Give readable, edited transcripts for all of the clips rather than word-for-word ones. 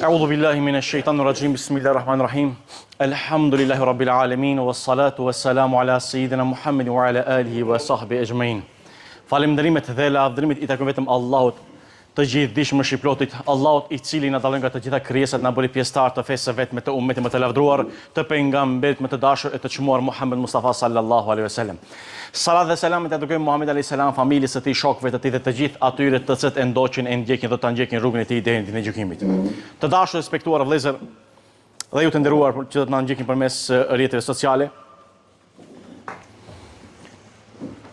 أعوذ بالله من الشيطان الرجيم بسم الله الرحمن الرحيم الحمد لله رب العالمين والصلاة والسلام على سيدنا محمد وعلى آله وصحبه أجمعين. Falënderimet dhe lavdërimet I takojnë vetëm Allahut të gjithdijshëm shqiplotit, Allahut I cili na dallon nga të gjitha krijesat, na bëri pjesëtar të fesë vetme të ummetit më të lavdruar, të pejgamberit më të dashur e të çmuar Muhammed Mustafa sallallahu alaihi wasallam. Salat dhe selamet e dërgojmë Muhammed alayhis salam familjes së tij, shokëve të tij dhe të gjithë atyre të cilët e ndoqin, e ndjekin dhe ta ndjekin rrugën e tij deri në ditën e gjykimit. Të dashur, respektuar vëllezër dhe ju të nderuar që do të na ndjekin përmes rrjeteve sociale.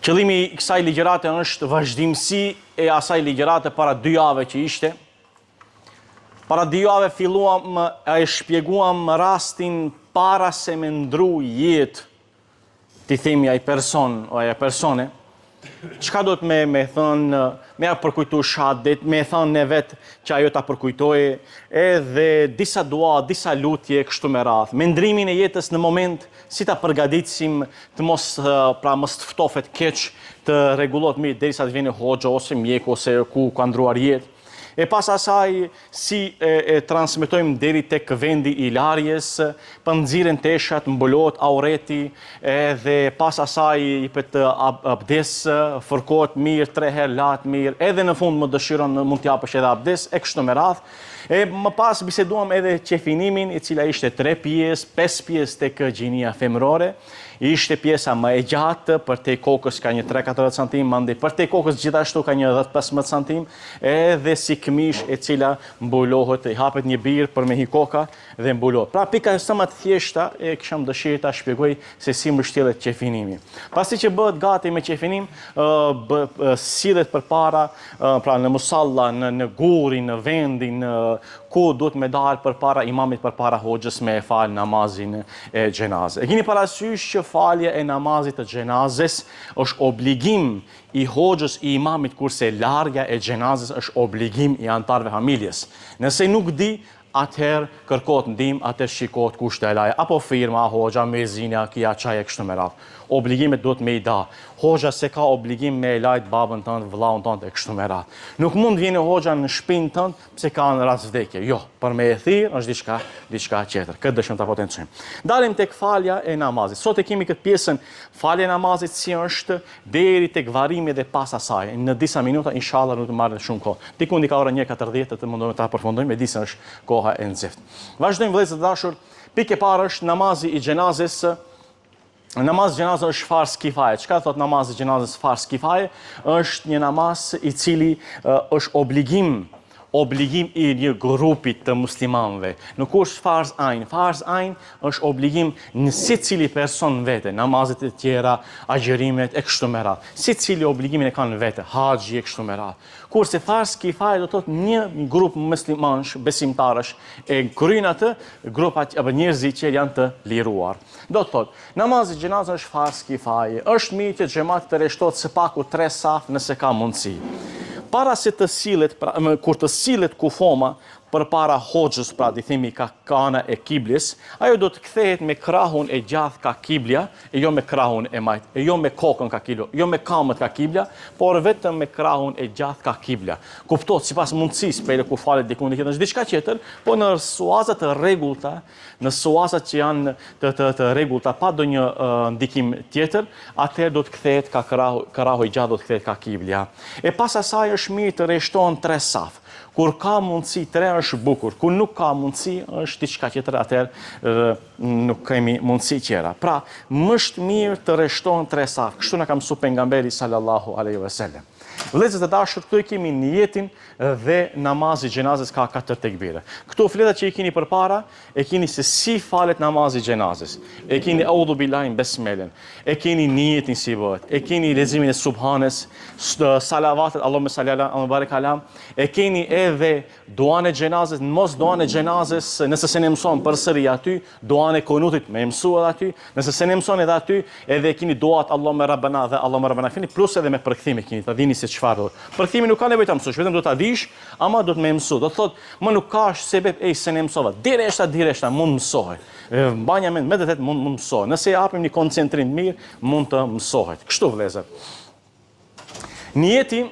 Qëllimi I kësaj ligjërate është vazhdimsi e asaj ligjërate para 2 javë që ishte. Para 2 javë filluam e shpjeguam rastin para se me ndru jetë, ti themi ai person o aja persone. Çka do të me thënë, me përkujtu shahadet, me thënë ne vetë që ajo ta përkujtoje, edhe disa dua, disa lutje kështu me radhë. Me ndrimin e jetës në moment, si ta përgatitsim të mos të ftofet keq, të rregullohet mirë derisa të vjen hoxha ose mjeku ose ku ka ndruar jetë. E pas asaj si e transmetojmë deri tek vendi I larjes, pënxiren teshat, mbulohet aureti, edhe pas asaj I pet abdes, fërkohet mirë 3 herë, lahet mirë, edhe në fund më dëshiron mund t'japësh edhe abdes, e kështu me radhë. E më pas biseduam edhe qefinimin, I cila ishte 3 pjesë, 5 pjesë tek gjinia femërore. Ishte pjesa më e gjatë, për te kokës ka një 3-4 cm, mandej për te kokës gjithashtu ka një 10-15 cm, edhe si këmish e cila mbulohet, I hapet një birë për me hi koka dhe mbulohet. Pra pika sa më të thjeshta e kisham dëshirë ta shpjegoj se si mbështjellet qefinimi. Pasi që bëhet gati me qefinim, sillet përpara, pra në musalla, në gurin, në vendin, ku duhet me dalë përpara imamit, përpara hoxhës me fal namazin e xhenazës. E keni parasysh që falja e namazit të xhenazës është obligim I hoxhës I imamit, kurse largja e xhenazës është obligim I antarëve familjes. Nëse nuk di, atëherë kërkohet ndihmë, atëherë shikohet kushte e laja, apo firma, hoxha, mezinja, kia çaje kështu me radhë. Obligimet duhet me I da. Hoxha se ka obligim me e lajt babën tënd, vëllaun tënd e kështu me radhë. Nuk mund vjen hoxha në shtëpinë tënd pse ka në rast vdekje. Jo, për me e thirr është diçka tjetër. Këtë dëshëm ta potencojmë. Dalim tek falja e namazit. Sot e kemi këtë pjesën falja e namazit si është deri tek varrimi dhe pas asaj. Në disa minuta inshallah nuk të marrë shumë kohë. Diku ndika ora 1:40 të mundojmë ta përfundojmë, me disa është koha e nxehtë. Vazhdojmë vëllezër të dashur. Pikë e parë është namazi I xhenazës. Namaz xhenazë është fars kifaje. Çka thot namazi xhenazës fars kifaje? Është një namaz I cili është obligim I një grupit të muslimanëve. Nuk është farz ain. Farz ain është obligim në secili person vete, namazet e tjera, agjërimet e kështu me radhë. Secili obligimin e kanë vete, haxhi e kështu me radhë. Kurse farz kifaje do të thotë një grup muslimanësh, besimtarësh e kryen atë, grupat apo njerëzit që janë të liruar. Do të thotë, namazi xhenazë është farz kifaje. Është mirë që xhamati të rreshtohet së paku 3 saf nëse ka mundësi. Para se të sillet, kur të sillet kufoma përpara hoxhës, pra di themi ka kana e kiblës, ajo do të kthehet me krahun e gjatë ka kiblja, e jo me krahun e majt, e jo me kokën ka kibla, jo me kamët ka kibla, por vetëm me krahun e gjatë ka kibla. Kuptohet sipas mundësisë, pele ku falet diku tjetër, është diçka tjetër, po në suaza të rregullta, në suaza që janë të rregullta pa ndonjë ndikim tjetër, atëherë do të kthehet ka krahu i gjatë do të kthehet ka kibla. E pas asaj është mirë të rreshtohen 3 saf. Kur ka mundësi 3 është bukur, kur nuk ka mundësi është diçka tjetër, atëherë nuk kemi mundësi tjera. Pra, më është mirë të rreshtohen 3 saf. Kështu na ka mësuar pejgamberi sallallahu alaihi wasallam. Vëllezër të dashur, këtu e kemi niyetin dhe namazi xhenazës ka 4 tekbire. Këtu fletat që I keni përpara, e keni se si falet namazi xhenazës. E keni audhu billahi besmelen. E keni niyetin si bëhet. E keni leximin e subhanes, salavatet, Allahumma salli ala Muhammad barik ala. E keni edhe duan e xhenazës, mos duan e xhenazës, nëse se ne mëson përsëri aty, duan e kunutit me mësu edhe aty, nëse se ne mëson edhe aty, edhe keni duat Allahumma rabbana dhe Allahumma rabbana fini, plus edhe me përkthim e keni, ta dini se çfarë. Përkthimi nuk ka nevojë ta mësosh, vetëm do ta dish, ama do të më mësu. Do thotë, më nuk ka sebeb se ne mësova. Direshta mund mësohet. Mbanja me të vërtetë mund mësohet. Nëse japim një koncentrim mirë, mund të mësohet. Kështu vëllezër. Niyeti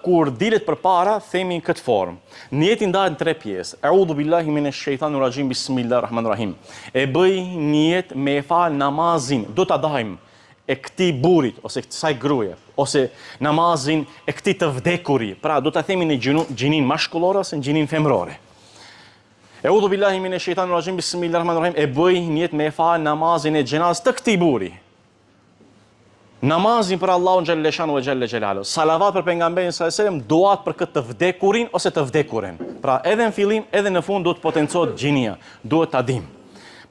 kur dilet përpara themi këtë formë. Niyeti ndahet në 3 pjesë. A'udhu billahi minash shaitanir rajim. Bismillahir rahmanir rahim. E bëj niyet me fal namazin. Do ta dajmë e këtij burrit ose kësaj gruaje ose namazin e këtij të vdekuri. Pra do ta themi në gjinin mashkullore ose në gjinin femrore. A'udhu billahi minash shaitanir rajim. Bismillahir rahmanir rahim. E bëj niyet me fal namazin e xhenazës të këtij burri. Namazin për Allahun xhallal shanu ve xhallal xhelalu. Salavat për pejgamberin sallallahu alajhi wasallam, duat për këtë të vdekurin ose të vdekuren. Pra edhe në fillim, edhe në fund duhet potencohet gjinia, duhet ta dim.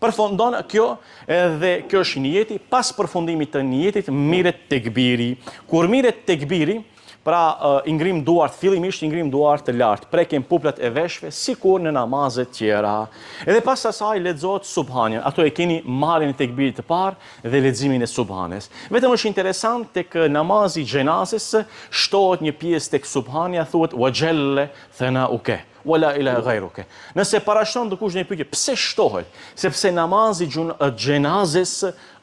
Përfundon kjo edhe kjo është niyeti, pas përfundimit të niyetit mirret tekbiri. Kur mirret tekbiri, pra i ngrim duart, fillimisht i ngrim duart të lartë, prekim puplat e veshve, sikur në namazet tjera. Edhe pas asaj lexohet subhanja. Ato e keni marrjen e tekbirit të parë dhe leximin e subhanes. Vetëm është interesant tek namazi i xhenazes shtohet një pjesë tek subhania, thuhet wa jalla thanauke. Wala ila ghayruke. Nëse parashton dikush një pyetje, pse shtohet? Sepse namazi xhenazes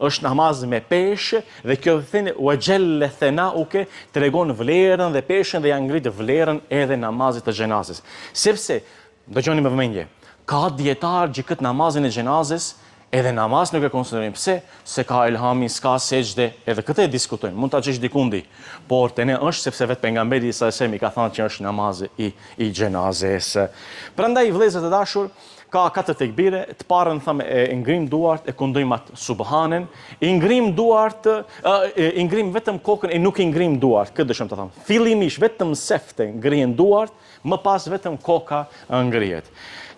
është namaz me peshë dhe kjo thënë wa jalla thanauke tregon vlerën dhe peshën dhe ja ngrit vlerën edhe namazit të xhenazes. Sepse dëgjoni me vëmendje, ka dietar që këtë namazin e xhenazes edhe namaz nuk e konsiderojmë. Pse? Se ka ilhamin, s'ka sejdë, edhe këtë e diskutojmë. Mund ta gjesh dikundi, por te ne është sepse vetë pejgamberi sa e semi ka thënë që është namazi i xhenazes. Prandaj vëllezër të dashur, ka 4 tekbire, të parën thamë e ngrim duart, e kundojmë atë subhanen, i ngrim duart, i ngrim vetëm kokën e nuk i ngrim duart, këtë dëshëm të them. Fillimisht vetëm sefte ngrihen duart, më pas vetëm koka ngrihet.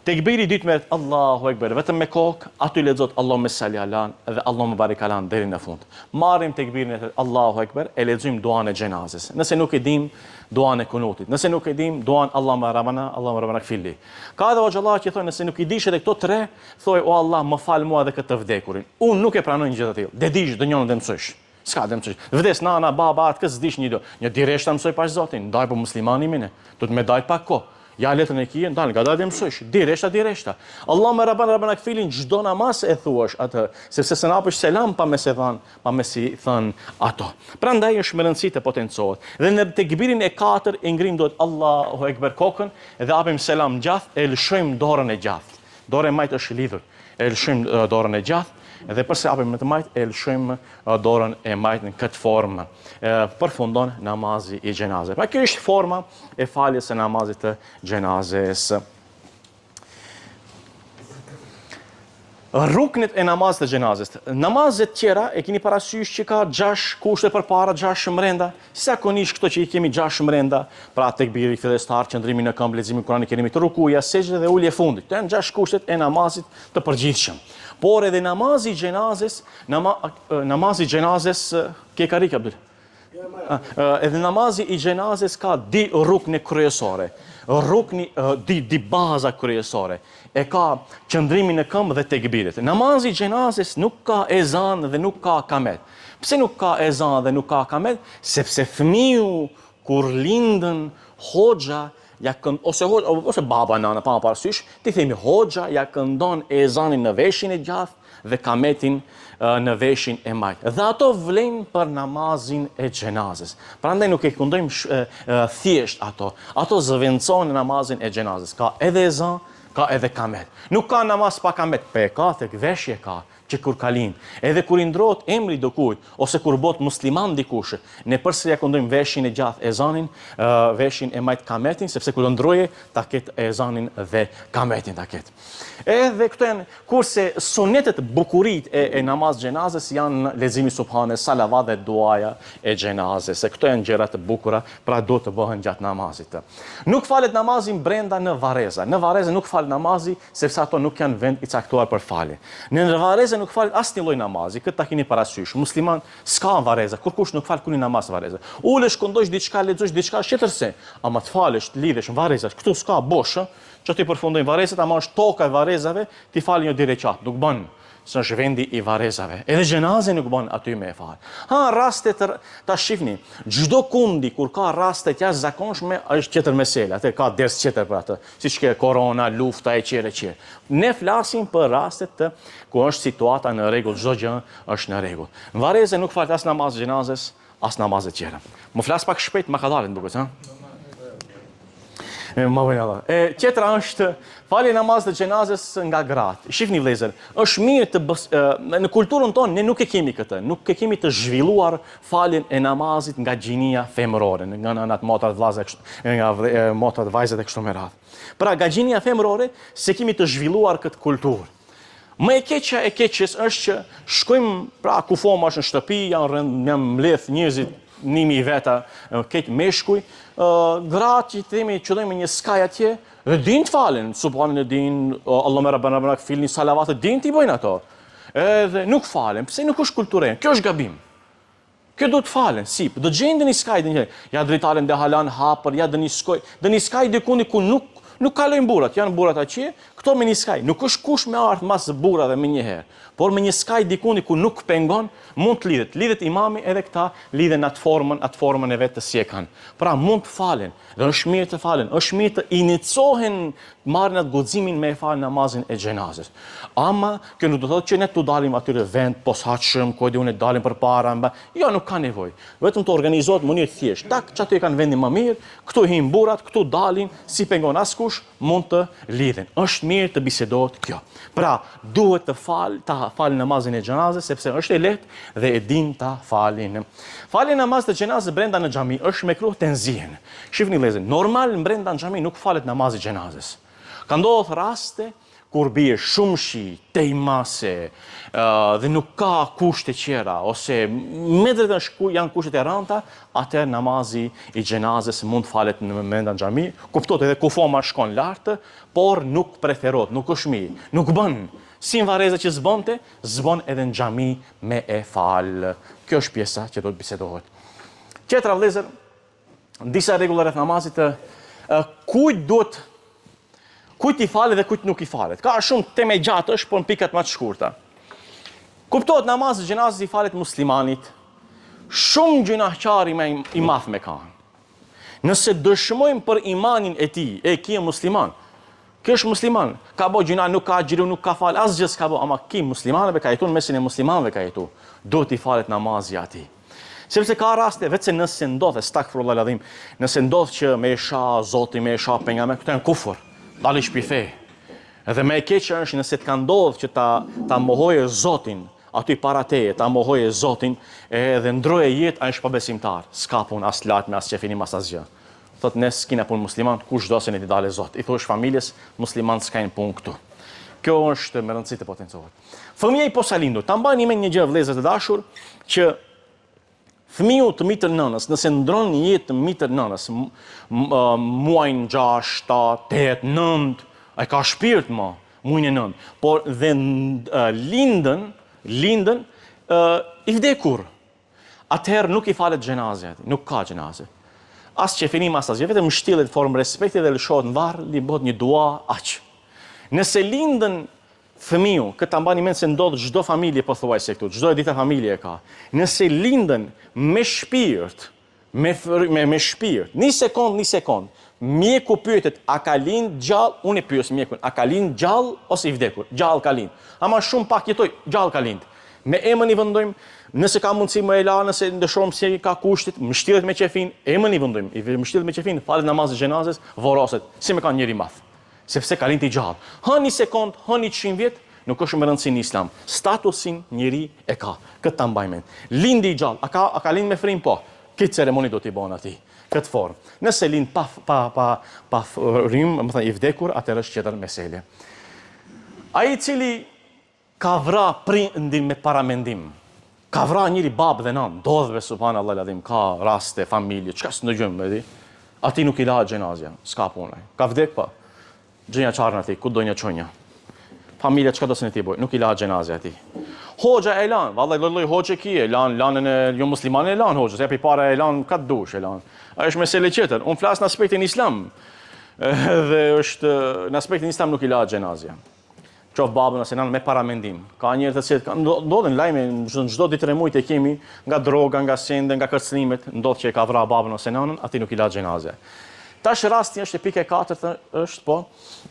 Tekbiri dytë me Allahu Ekber, vetëm me kokë, aty lexohet Allahumma salli ala dhe Allahumma barik ala deri në fund. Marrim tekbirin e Allahu Ekber e lexojmë duan e xhenazes. Nëse nuk e dim, duan e kunutit. Nëse nuk e dim, duan Allahumma rabbana kfirli. Ka edhe xhallah që thonë nëse nuk i dish edhe këto 3, thoj o Allah, më fal mua edhe këtë vdekurin. Unë nuk e pranoj një gjë të tillë. Dhe dish dënjon dhe mësosh. S'ka dhe mësosh. Vdes nana, baba, atë kës dish një do. Një direshta mësoj pas Zotin, ndaj po muslimani mine. Do të më dal pak kohë. Ja letrën e kije, ndalë, nga dalë mësosh, direshta. Allah me rabbana këfilin, gjdo namaz e thuash atë, sepse se napësh selam pa me se dhanë, pa me si thënë ato. Pra ndaj është më rëndësi të potencohet. Dhe në tekbirin e 4, e ngrim do të Allahu Ekber kokën, dhe apim selam gjath, e lëshojmë dorën e gjath. Dorë e majtë është lidhur, e lëshojmë dorën e gjath, dhe përse apim me të majtë, e lëshojmë dorën e majtë në këtë formë. Përfundon namazi i xhenazes. Pra kjo është forma e faljes së namazit të xhenazes. Ruknet e namazit të xhenazes. Namazet tjera e keni parasysh që ka 6 kushte përpara, 6 mrenda. Zakonisht këto që i kemi 6 mrenda, pra tekbiri fillestar, qëndrimi në këmbë, leximi i Kuranit Kerimit, rukuja, sejdë dhe ulje fundit. Këto janë 6 kushtet e namazit të përgjithshëm. Por edhe namazi i xhenazes, namazi i xhenazes ke karika Abdul. Edhe namazi i xhenazes ka di rukne kryesore. Rukni di baza kryesore. E ka qëndrimin në këmbë dhe tekbiret. Namazi i xhenazes nuk ka ezan dhe nuk ka kamet. Pse nuk ka ezan dhe nuk ka kamet? Sepse fëmiu kur lindën hoxha ose baba nana pa parasysh, ti themi hoxha ja këndon ezanin në veshin e gjathë dhe kametin në veshin e majtë. Dhe ato vlen për namazin e xhenazes. Prandaj nuk e këndojmë thjesht ato. Ato zëvendësojnë në namazin e xhenazes. Ka edhe ezan, ka edhe kamet. Nuk ka namaz pa kamet, pe ka tek veshje ka. Që kur kalin, edhe kur i ndrohet emri dokujt, ose kur bot musliman dikush, ne përsëri ja këndojmë veshin e gjathë ezanin, veshin e majt kametin, sepse kur do ndroje, ta ketë ezanin dhe kametin ta ketë. Edhe këto janë, kurse sunetet bukurit e namaz xhenazes janë leximi subhane, salavat dhe duaja e xhenazes. Se këto janë gjëra të bukura, pra do të bëhen gjatë namazit. Nuk falet namazin brenda në vareza. Në vareza nuk falet namazi, sepse ato nuk janë vend i caktuar për falje. Në vareza nuk falet asnjë lloj namazi, këtë ta keni parasysh. Musliman s'ka vareza, kurkush nuk fal kuni namaz vareza. Ulesh këndosh diçka, lexosh diçka tjetërse, ama të falesh, të lidhesh në vareza, këtu s'ka bosh, që ti përfundojnë varezat, ama është toka e varezave, ti fal një direqat, nuk bën. Së është vendi i varezave. Edhe xhenaze nuk bën aty me e fal. Rastet ta shifni, çdo kundi kur ka raste të jashtëzakonshme është tjetër mesela, atë ka ders tjetër për atë, siç ke korona, lufta e qerë. Ne flasim për rastet ku është situata në rregull, çdo gjë është në rregull. Në vareze nuk falet as namaz xhenazes, as namazet tjera. Më flas pak shpejt, ma ka dalë në duket, ha? Ma vjen Allah. Tjetra është falja e namazit të xhenazes nga gratë. Shihni vëllezër, është mirë në kulturën tonë ne nuk e kemi këtë, nuk e kemi të zhvilluar faljen e namazit nga gjinia femërore, nga nënat motrat vllazë nga motrat vajzat e kështu me radhë. Pra nga gjinia femërore se kemi të zhvilluar këtë kulturë. Më e keqja e keqes është që shkojmë pra kufomash në shtëpi, janë mbledh njerëzit 1000 veta, keq meshkuj, gratë që themi qëllojmë një skaj atje, dhe din të falen, subhanin e din, Allah me rabbana rabbana, filni salavatë, din të i bojnë ato. Edhe nuk falen, pse nuk është kulturën, kjo është gabim. Kjo do të falen, sip, do të gjendë një skaj, ja dritalen dhe halan hapër, ja dhe një skaj dikundi ku nuk kalojnë burat, janë burat atje, këto me një skaj. Nuk është kush me ardhë mas burave me njëherë, por me një skaj dikundi ku nuk pengon, mund të lidhet. Lidhet imami edhe këta lidhen atë formën e vetë të si e kanë. Pra mund të falen, dhe është mirë të falen, është mirë të inicohen marrin atë guximin me e falë namazin e xhenazës. Ama, kjo nuk do thotë që ne të dalim atyre vend, posaçëm, kodi unë dalim për para, jo, nuk ka nevojë. Vetëm të organizohet në mënyrë thjesht. Tak, që aty kanë vendin më mirë, këtu hin burrat, këtu dalin, si pengon askush, mund të lidhen. Është mirë të bisedohet kjo. Pra, duhet të falë namazin e xhenazës sepse është e lehtë dhe e din ta falin. Falja e namazit të xhenazës brenda në xhami është mekruh tenzihen. Shihni vëllezër, normal brenda në xhami nuk falet namazi i xhenazës. Ka ndodhur raste kur bie shumë shi, tejmase, dhe nuk ka kushte qera, ose me drejtë janë kushtet e rënta, atëherë namazi i xhenazës mund falet në brenda në xhami, kuptohet edhe kufoma shkon lartë, por nuk preferohet, nuk është mirë, nuk bën. Si në vareza që zbon edhe në xhami me e falë. Kjo është pjesa që do të bisedohet. Tjetra vëllezër, disa rregulla rreth namazit, kujt i falet dhe kujt nuk i falet. Ka shumë teme gjatë është, por në pikat më të shkurta. Kuptohet namazi i xhenazës i falet muslimanit, shumë gjunaqari i madh me ka. Nëse dëshmojmë për imanin e tij, ki je musliman. Kjo është musliman. Ka bo gjuna, nuk ka xhiru, nuk ka fal, asgjë s'ka bo, ama ki muslimanëve ka jetu, në mesin e muslimanëve ka jetu. Duhet i falet namazi atij. Sepse ka raste, vetëse nëse ndodh, stakfirullah ladhim, nëse ndodh që me isha Zoti, me isha pejgamber, këto janë kufër. Dali shpife. Edhe me e keqja është nëse të ka ndodhur që ta mohoje Zotin, aty para teje, ta mohoje Zotin, edhe ndroje jetë, ai është pabesimtar. S'ka punë as latme, as qefinim, as asgjë. Thot ne s'kina punë musliman, kush do se ne t'i dale Zot. I thosh familjes, musliman s'kajnë punë këtu. Kjo është me rëndësi të potencohet. Fëmija i posa lindur, ta mbajni me një gjë vëllezër të dashur, që fëmiu të mitër nënës, nëse ndron një jetë të mitër nënës, muajnë 6, 7, 8, 9, ai ka shpirt më, muajnë 9, por dhe lindën i vdekur. Atëherë nuk i falet xhenazja, nuk ka xhenazë. As qefinim, as asgjë, vetëm shtillet formë respekti dhe lëshohet në varr, li bëhet një dua aq. Nëse lindën fëmiu, këtë mbani mend se ndodh çdo familje pothuajse këtu, çdo ditë familje e ka. Nëse lindën me shpirt, me shpirt, një sekond, mjeku pyetet a ka lind gjallë, unë e pyes mjekun, a ka lind gjallë ose i vdekur? Gjallë ka lind. Ama shumë pak jetoj, gjallë ka lind. Me emën i vendojmë, nëse ka mundësi më e la, nëse ndëshorim se ka kushtit, mështillet me qefin, emën i vendojmë, mështillet me qefin, falet namazit xhenazës, voroset, si me ka njëri madh. Sepse ka lind i gjallë. Hën një sekond, hën 100 vjet, nuk është me rëndësi në islam. Statusin njëri e ka. Këtë ta mbajmë. Lindi i gjallë, a ka lind me frim po? Këtë ceremoni do t'i bën atij. Këtë formë. Nëse lind pa frim, më thënë i vdekur, atëherë është tjetër meselje. Ai i cili ka vra prindin me paramendim. Ka vra njëri babë dhe nanë, ndodhve subhanallahu ladhim, ka raste, familje, çka s'ndëgjojmë, edi? Ati nuk i la xhenazja, s'ka punë. Ka vdek pa. Gjënja qarën ati, ku do një qonja. Familja çka do se ne ti boj, nuk i la xhenazja ati. Hoxha e lan, vallai lloj hoxhe ki e lan, lanën e jo muslimanë e lan hoxhës, japi para e lan kat dush e lan. Ai është mesele tjetër. Unë flas në aspektin islam. Dhe është në aspektin islam nuk i la xhenazja. Qof babën ose nanën me paramendim. Ka njerëz të cilët ndodhen lajme në çdo ditë remujt e kemi nga droga, nga sende, nga kërcënimet, ndodh që e ka vrarë babën ose nanën, aty nuk i la xhenazja. Tash rasti është pika e katërt është po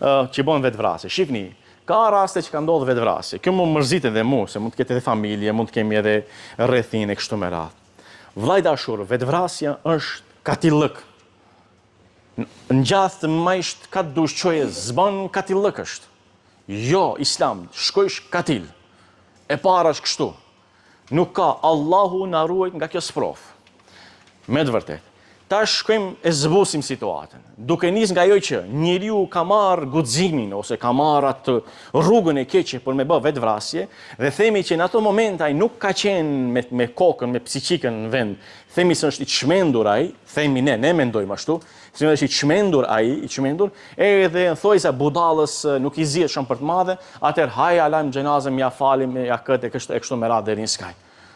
që bën vetvrasje. Shikni, ka raste që ka ndodhur vetvrasje. Kjo më mërzit edhe mua, se mund të ketë edhe familje, mund të kemi edhe rrethin e kështu me radhë. Vllai dashur, vetvrasja është katillëk. Në gjatë majsht ka të dush qoje zban katillëk është. Jo, islam, shkojsh katil. E para është kështu. Nuk ka Allahu na ruajt nga kjo sprov. Me të vërtet. Tash shkojmë e zbusim situatën. Duke nis nga ajo që njeriu ka marrë guximin ose ka marrë atë rrugën e keqe për me bë vetvrasje dhe themi që në ato momente ai nuk ka qenë me kokën, me psiqikën në vend. Themi se është i çmendur ai, themi ne mendojmë ashtu, se është i çmendur ai, edhe thojsa budallës nuk i zihet shumë për të madhe, atëherë haj alajm xhenazën, ja falim, ja këtë kështu me radhë deri në skaj.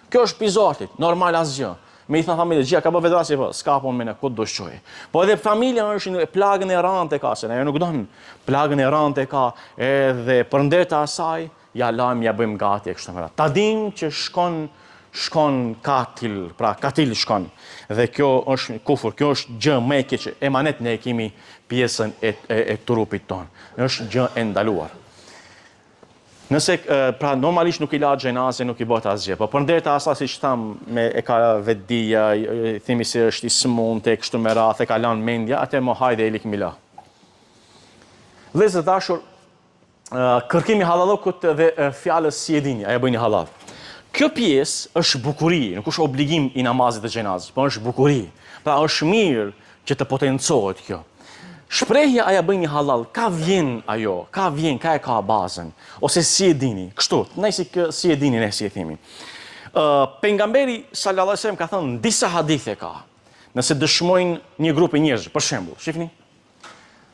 Kjo është pizortit, normal asgjë. Me i thënë familje, gjia ka bë vetvrasje, po, s'ka po me në këtë dëshqoj. Po edhe familja është në plagën e rante ka, se ne nuk donë plagën e rante ka, edhe për ndeta asaj, ja lajmë, ja bëjmë gati e kështë të mëra. Ta dim që shkon katil, pra katil shkon. Dhe kjo është kufur, kjo është gjë me e keqe, emanet ne e kemi pjesën e trupit tonë. Është gjë e ndaluar. Nëse, pra normalisht nuk i la xhenazë, nuk i bëhet asgjë, po përndërta asa si që thamë, e ka vetdia, themi se është i smundë, kështu me radhë, e ka lanë mendja, atë më hajde e lik mila. Vëllezër dashur, kërkimi halallokut dhe fjalës si e dini, aja bëjni halal. Kjo pjesë është bukuri, nuk është obligim i namazit të xhenazës, po është bukuri. Pra është mirë që të potencohet kjo. Shprehja aja bëjni halal, ka vjen ajo, ka e ka bazën, ose si e dini, kështu, nëjsi si e dini, ne si e themi. Pejgamberi sallallahu alajhi wasallam ka thënë, disa hadithe ka, nëse dëshmojnë një grupi njerëz, për shembull, shifni?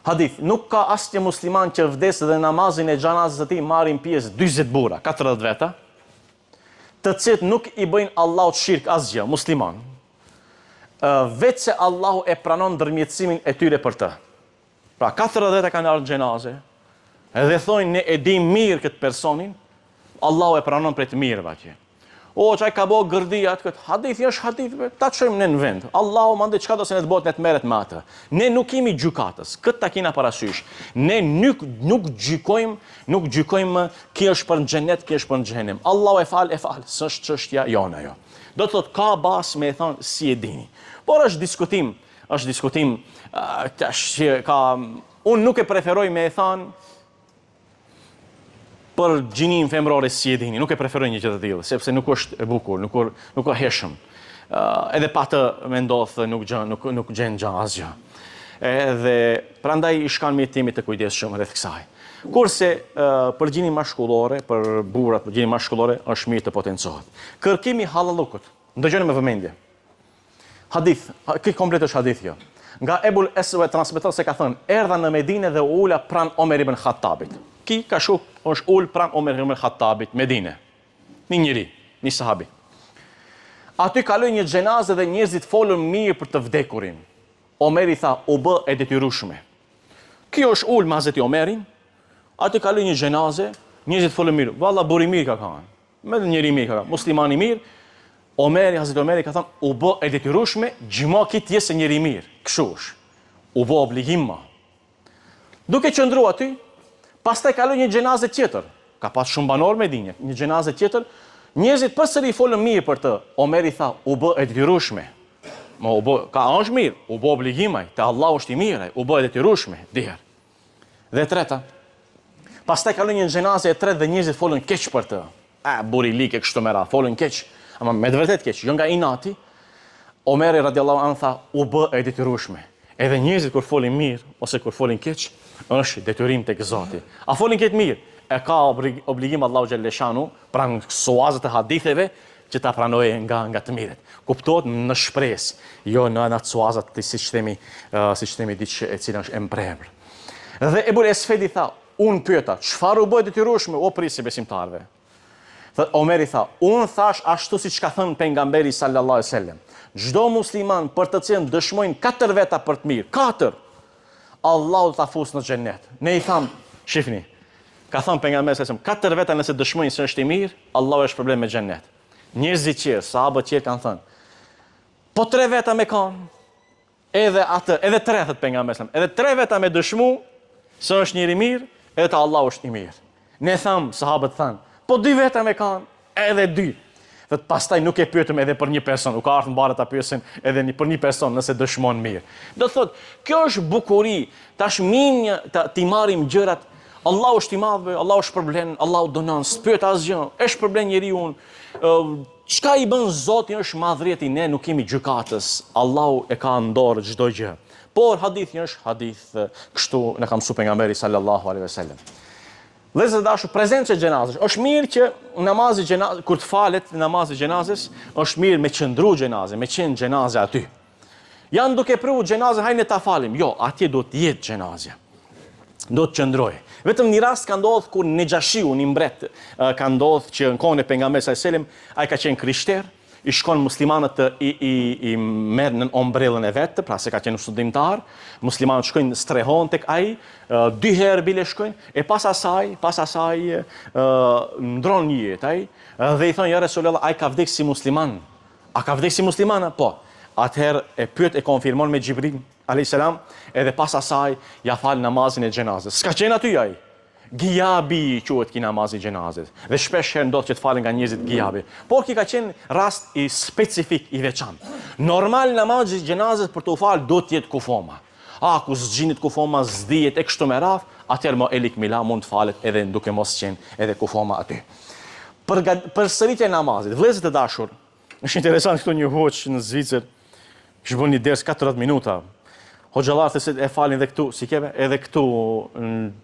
Hadith, nuk ka asnjë musliman që vdes dhe namazin e xhanazës së tij marrin pjesë 40 burra, 40 veta, të cilët nuk i bëjnë Allahut shirk asgjë, musliman. Vetë se Allahu e pranon ndërmjetësimin e tyre për të. Pra 40 kanë ardhur në xhenaze, edhe thonë ne e dim mirë këtë personin, Allahu e pranon për të mirëve atje. O, çaj ka bo gërdia atë këtë, hadithi është hadith, ta çojmë ne në vend. Allahu mande çka do se ne të bëhet ne të merret me atë. Ne nuk kemi gjykatës, këtë ta kina parasysh. Ne nuk gjykojmë ki është për në xhenet, ki është për në xhenem. Allahu e fal, s'është çështja jone ajo. Do të thotë ka bas me e thonë si e dini. Por është diskutim, unë nuk e preferoj me e thonë për gjinin femrore si e dini, nuk e preferoj një gjë të tillë, sepse nuk është e bukur, nuk është heshëm. Edhe pa të me ndodhë nuk gjen gjë asgjë. Edhe prandaj i shkan mjetimi të kujdesshëm rreth kësaj. Kurse për gjinin mashkullore, për burrat për gjinin mashkullore është mirë të potencohet. Kërkimi halallukut, ndëgjoni me vëmendje. Hadith, këtë komplet është hadith jo. Nga Ebul Eswe transmeton se ka thënë, erdha në Medinë dhe u ula pran Omer ibn Khattabit. Ki ka shuk është ul pran Omer ibn Khattabit, Medinë. Një njeri, një sahabi. Aty kaloi një xhenazë dhe njerëzit folën mirë për të vdekurin. Omeri tha, u bë e detyrueshme. Kjo është ul mazeti Omerin. Aty kaloi një xhenazë, njerëzit folën mirë. Valla buri mirë ka kanë. Me njëri mirë ka kanë, muslimani mirë. Hazreti Omeri ka thënë, u bë e detyrueshme, gjyma këtë jesë njëri mirë. Kështu është. U bë obligim ma. Duke qëndru aty, pastaj kaloi një xhenazë tjetër. Ka pas shumë banor me dinje. Një xhenazë tjetër, njerëzit përsëri folën mirë për të. Omeri tha, u bë e detyrueshme. Ma u bë, ka është mirë, u bë obligimaj, te Allah është i mirë, u bë e detyrueshme, diher. Dhe treta, pastaj kaloi një xhenazë e tretë dhe njerëzit folën keq për të. Buri like kështu me radhë, folën keq. Ama me të vërtet keq, jo nga inati, Omeri radiallahu anhu tha, u bë e detyrueshme. Edhe njerëzit kur folin mirë, ose kur folin keq, është detyrim tek Zoti. A folin keq mirë, e ka obligim Allahu xhalleshanu, pra në suazët e haditheve, që ta pranoje nga të mirët. Kuptohet në shpresë, jo në atë suazat të siç themi diçka e cila është e mpremër. Dhe Ebul Esfedi tha, unë pyeta, çfarë u bë e detyrueshme o prisë besimtarëve? Omeri tha, unë thash ashtu si që ka thënë pejgamberi sallallahu alaihi wasallam. Çdo musliman për të cilën dëshmojnë 4 veta për të mirë, 4, Allahu ta fusë në xhenet. Ne i tham, shifni, ka thënë pejgamberi sallallahu alaihi wasallam, 4 veta nëse dëshmojnë se është i mirë, Allahu është problem me xhenet. Njerëzit tjerë, sahabët tjerë kanë thënë, po 3 veta me kanë, edhe 3 thot pejgamberi sallallahu alaihi wasallam, edhe 3 veta me dëshmu se është njëri mirë, edhe te Allahu është i mirë. Ne tham, sahabët thanë, po 2 veta me kanë, edhe 2. Dhe pastaj nuk e pyetëm edhe për një person, u ka ardhur mbarë ta pyesin edhe për një person nëse dëshmon mirë. Do thotë, kjo është bukuri, tash ti marrim gjërat, Allahu është i madh, Allahu është problem, Allahu donon, s'pyet asgjë, është problem njeriu. Çka i bën Zoti është madhërieti, ne nuk kemi gjykatës, Allahu e ka në dorë çdo gjë. Por hadithi është hadith kështu në ka mësuar pejgamberi sallallahu alaihi wasallam. Vëllezër dashur, prezenca e xhenazës. Është mirë që namazi xhenazë kur të falet namazi xhenazës, është mirë me qëndru xhenazë, me qenë xhenazë aty. Janë duke pru xhenazën, hajde ta falim. Jo, atje do të jetë xhenazja. Do të qëndrojë. Vetëm një rast ka ndodhur kur Nexhashiu, një mbret, ka ndodhur që në kohën e pejgamberit sallallahu alajhi wasallam, ai ka qenë krishter, i shkon muslimanët i merr në ombrellën e vet, pra se ka qenë studimtar, muslimanët shkojnë strehon tek ai, 2 herë bile shkojnë, e pas asaj ndron një jetë ai, dhe i thonë ja Resulullah, ai ka vdekur si musliman. A ka vdekur si musliman? Po. Atëherë e pyet e konfirmon me Xhibril alayhis salam, edhe pas asaj ja fal namazin e xhenazës. S'ka qenë aty ai. Gijabi quhet ki namazi xhenazës. Dhe shpesh herë ndodh që të falen nga njerëzit gijabi. Por ki ka qenë rast i specifik, i veçantë. Normal namazi xhenazës për të u fal do të jetë kufoma. Ku zgjinit kufoma, zdihet e kështu me radh, atëherë mo elik mila mund të falet edhe duke mos qenë edhe kufoma aty. Për sëritje e namazit, vëllezër të dashur, është interesant këtu një hoç në Zvicër, kishte bën një ders 40 minuta. Hoxhallarët e falin dhe këtu, si keve, edhe këtu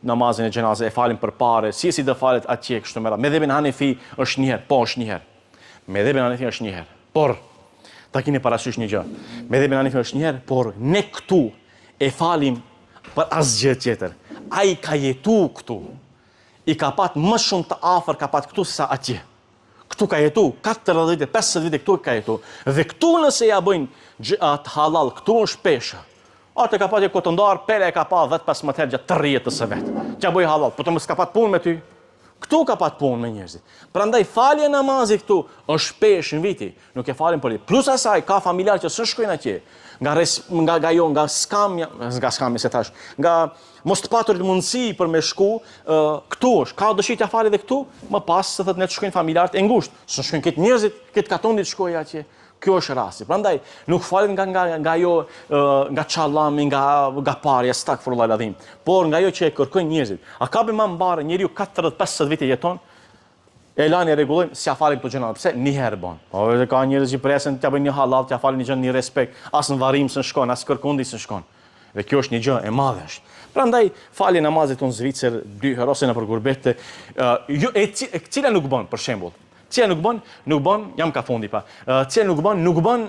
namazin e xhenazës e falin përpare, si do falet atje kështu me radhë. Medhebin Hanefi është një herë, po është një herë. Medhebin Hanefi është një herë. Por ta keni parasysh një gjë. Medhebin Hanefi është një herë, por ne këtu e falim për asgjë tjetër. Ai ka jetu këtu. I ka pat më shumë të afër ka pat këtu se sa atje. Këtu ka jetu 40 vite, 50 vite këtu ka jetu. Dhe këtu nëse ja bëjnë atë halal, këtu është peshë. Atë ka patje kotondar, pere e ka pa 10-15 herë gjatë të rjetës së vetë. Që bëj halal, po të mos ka pat punë me ty. Këtu ka pat punë me njerëzit. Prandaj falja e namazit këtu është peshë në viti, nuk e falin për ditë. Plus asaj ka familjar që s'e shkojnë atje. Nga skamja se thash, nga mos të paturit mundësi për me shku, këtu është, ka dëshirë t'ja fali dhe këtu, më pas se thot ne të shkojnë familjarët e ngushtë. S'e shkojnë këtë njerëzit, këtë katondit shkojnë atje. Kjo është rasti. Prandaj nuk falet nga nga çallami, nga parja, stakfirullah ladhim, por nga ajo që e kërkojnë njerëzit. A ka më mbarë njeriu 40-50 vite jeton, e lani e rregullojmë, s'ja falin këto gjëra. Pse? Një herë bën. Po ka njerëz që presin t'ja bëjnë një halal, t'ja falin një gjë në respekt, as në varrim s'e shkon, as kërkundi s'e shkon. Dhe kjo është një gjë e madhe. Prandaj falje namazit në Zvicër 2 herë ose në gurbete, cila nuk bën për shembull. Cila nuk bën, jam ka fundi pa. Cila nuk bën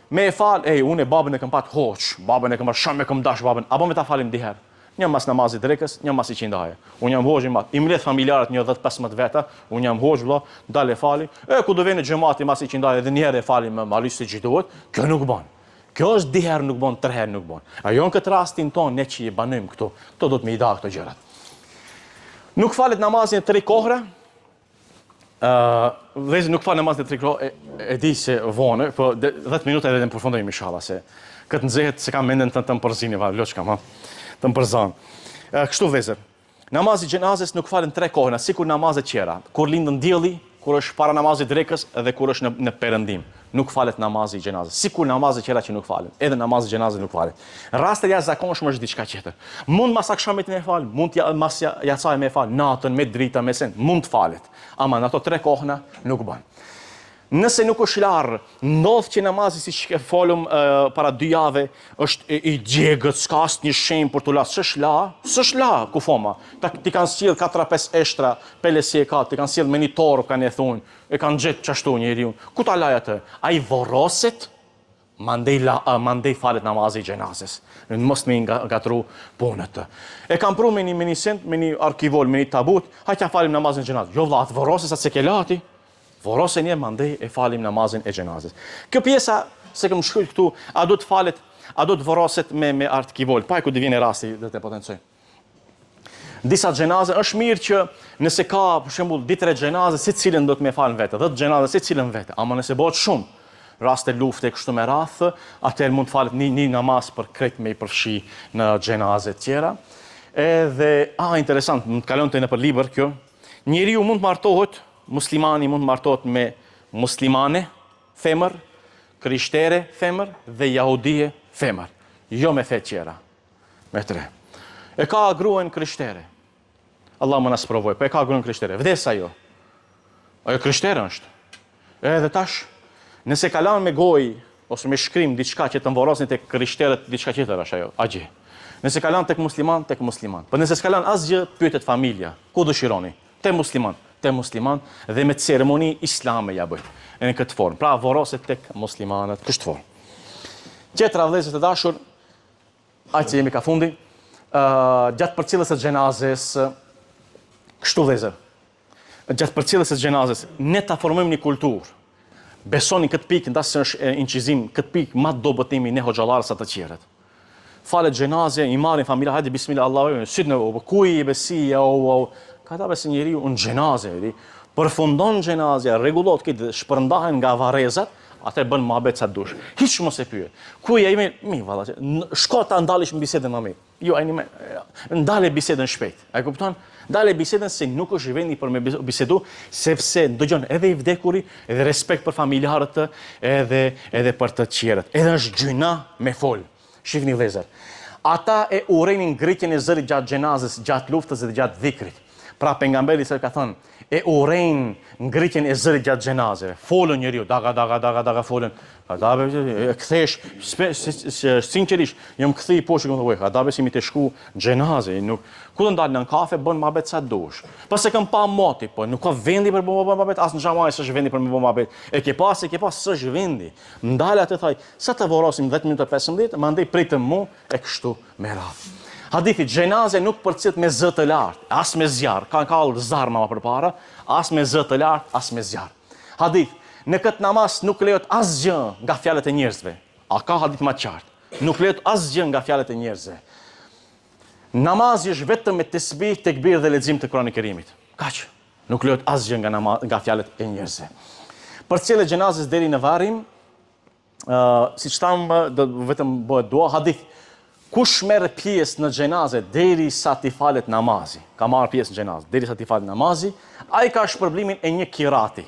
me e fal, unë e babën e kam pat hoç, babën e kam shumë me kam dash babën, apo me ta falim dy herë. Një mas namazit drekës, një mas i qindaje. Unë jam hoxh i madh. I mbledh familjarët një 10-15 veta, unë jam hoxh vëlla, dalë fali. Ku do vjen xhamati mas i qindaje dhe një herë e falim me malisht se gjithohet, kjo nuk bën. Kjo është dy herë nuk bën, 3 herë nuk bën. Ajo në këtë rastin ton ne që i banojmë këtu, këto do të më i dha këto gjërat. Nuk falet namazin e 3 kohra. Vëzë nuk fal namazin e 3 kohra, e di se vonë, po 10 minuta edhe të përfundojmë inshallah se këtë nxehet se kam mendën të përzini va loç kam, ha. Të përzon. Kështu vëzë. Namazi xhenazës nuk falen 3 kohra, sikur namazet tjera. Kur lindën dielli, kur është para namazit drekës dhe kur është në perëndim. Nuk falet namazi xhenazës. Sikur namazet tjera që nuk falen, edhe namazi xhenazës nuk falet. Rastet jashtëzakonshme është diçka tjetër. Mund mas akşamit me fal, mund mas yacaj me fal, natën me drita me sen, mund të falet. Ama në ato 3 kohëna nuk bën. Nëse nuk është larë, ndodh që namazi si që folëm para 2 jave, është i djegët, s'ka asë një shenjë për të la, s'është la, ku foma. Ti kanë sjellë 4-5 eshtra, pelesi e ka, ti kanë sjellë me një torë, kanë e thunë, e kanë gjetë qashtu njeri unë. Ku ta laj atë? A i vorosit, mandej falet namazi i xhenazës. Mos me ngatru punët. E kam pru me një sent, me një arkivol, me një tabut, hajtja falim namazin e xhenazës. Jo vlla, atë vorosis atë se ke lati. Vorose një mandej e falim namazin e xhenazës. Kjo pjesa, se këm shkruaj këtu, a do të falet, a do të voroset me arkivol. Pa e ku të vjen rasti dhe të potencoj. Disa xhenazë është mirë që nëse ka, për shembull, 2-3 xhenazë, secilën do të më falën vetë, 10 xhenazë secilën vetë, ama nëse bëhet shumë, raste lufte kështu me radh, atëherë mund të falet një namaz për krejt me i përfshi në xhenazë të tjera. Edhe, interesant, më të kalonte në për libër kjo. Njeriu mund të martohet, muslimani mund të martohet me muslimane, femër, krishtere, femër, dhe jahudie, femër. Jo me fe tjera. Me 3. E ka gruën krishtere. Allah më nësë provoj, e ka gruën krishtere. Vdes ajo. Ajo krishtere është. Edhe tash, nëse kalan me goj, ose me shkrim, diçka që të mvorosni të krishterët, diçka qëtër është ajo, agje. Nëse kalan tek musliman, tek musliman. Për nëse s'kalan asgjë, pyetet familja. Ku dëshironi? Te musliman, dhe me ceremoni islame ja bëj. Në këtë formë. Pra voroset tek muslimanët kështë formë. Tjetra vëllezër të dashur, aq që jemi ka fundi, gjatë përcjelljes së xhenazes, kështu vëllezër. Gjatë përcjelljes së xhenazes, ne ta formojmë një kulturë. Besoni këtë pikë, ndasë është incizim, këtë pikë ma dobëtimi ne hoxhallarës atë tjerët. Falet xhenazja, i marrin familja, hajde bismillah Allahu, syt në kuj i besia, ka ta besë njeriu në xhenazë, përfundon xhenazja, rregullot këtë shpërndahen nga varrezat, atë bën mohabet sa dush. Hiç mos e pyet. Ku ja imi, valla, shko ta ndalish në bisedën më mirë. Jo, ai ndale bisedën shpejt. A e kupton? Ndale bisedën se nuk është vendi për me bisedu, sepse dëgjon edhe i vdekuri, edhe respekt për familjarët të, edhe për të tjerët. Edhe është gjyna me fol. Shihni vëllezër. Ata e urrejnë ngritjen e zërit gjatë xhenazës, gjatë luftës dhe gjatë dhikrit. Pra pejgamberi sa ka thënë, e urrejnë ngritjen e zërit gjatë xhenazëve. Folën njeriu, daga folën. Adabe e kthesh sinqerisht, jam kthej poshtë këtu vëj. Adabe si mi të shku xhenazë, nuk ku do ndal në kafe bën mohabet sa dush. Pas e kam pa moti, po nuk ka vendi për mohabet, as në xhamaj s'është vendi për mohabet. E ke pas s'është vendi. Ndal atë thaj, sa të vorosim 10 minuta 15, mandej pritëm mu e kështu me radhë. Hadithi, xhenazja nuk përcillet me zë të lartë, as me zjarr. Ka zarma më përpara, as me zë të lartë, as me zjarr. Hadith, në këtë namaz nuk lejohet asgjë nga fjalët e njerëzve. A ka hadith më qartë? Nuk lejohet asgjë nga fjalët e njerëzve. Namazi është vetëm me tesbih, tekbir dhe lexim të Kuranit Kerimit. Kaq. Nuk lejohet asgjë nga fjalët e njerëzve. Përcjellja e xhenazës deri në varrim, siç thamë, do vetëm bëhet dua. Hadith, kush merr pjesë në xhenazë derisa ti falet namazi, ka marr pjesë në xhenazë derisa ti falet namazi, ai ka shpërblimin e një kirati.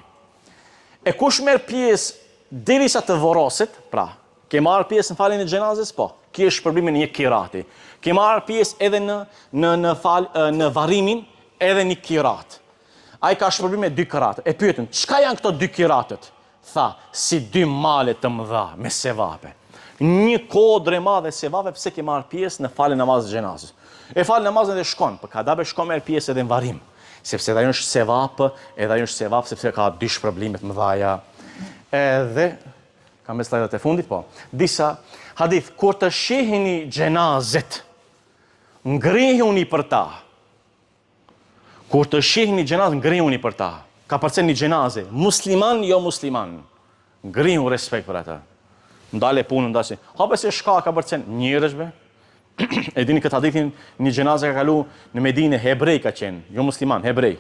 E kush merr pjesë derisa të voroset, pra, ke marr pjesë në faljen e xhenazës, po, ki është shpërblimin e një kirati. Ke marr pjesë edhe në varrimin, edhe një kirat. Ai ka shpërblimin e 2 kirate. E pyetën, çka janë këto 2 kiratët? Tha, si 2 male të mëdha me sevape. Një kodre madhe sevape pse ke marr pjesë në faljen e namazit të xhenazës. E fal namazin dhe shkon, por ka dabe shkon merr pjesë edhe në varrim, sepse ajo është sevap, edhe ajo është sevap sepse ka 2 shpërblime të mëdha. Edhe kam me slajdet e fundit, po. Disa hadith, kur të shihni xhenazet, ngrihuni për ta. Kur të shihni xhenazet, ngrihuni për ta. Ka përcen një xhenazë, musliman jo musliman. Ngrihu respekt për ata. Ndale punën ndasi. Hape se shka ka përcen njerëzve. E dini këtë hadithin, një xhenazë ka kalu në Medinë, hebrej ka qenë, jo musliman, hebrej.